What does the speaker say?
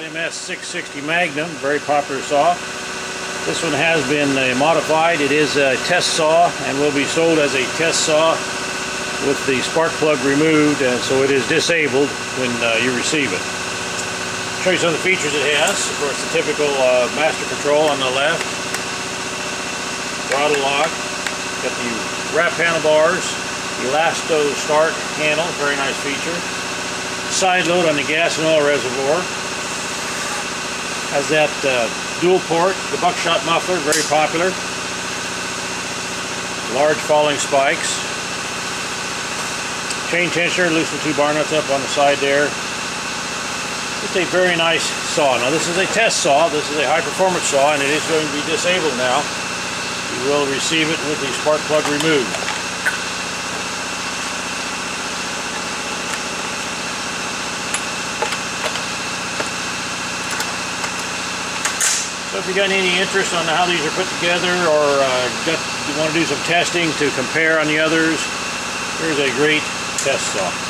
MS 660 Magnum, very popular saw. This one has been modified. It is a test saw and will be sold as a test saw with the spark plug removed, so it is disabled when you receive it. I'll show you some of the features it has. Of course, the typical master control on the left, throttle lock, got the wrap handlebars, elasto start handle, very nice feature. Side load on the gas and oil reservoir. Has that dual port, the buckshot muffler, very popular. Large falling spikes. Chain tensioner, loosen 2 bar nuts up on the side there. Just a very nice saw. Now this is a test saw. This is a high performance saw and it is going to be disabled now. You will receive it with the spark plug removed. So if you got any interest on how these are put together, or you want to do some testing to compare on the others, here's a great test saw.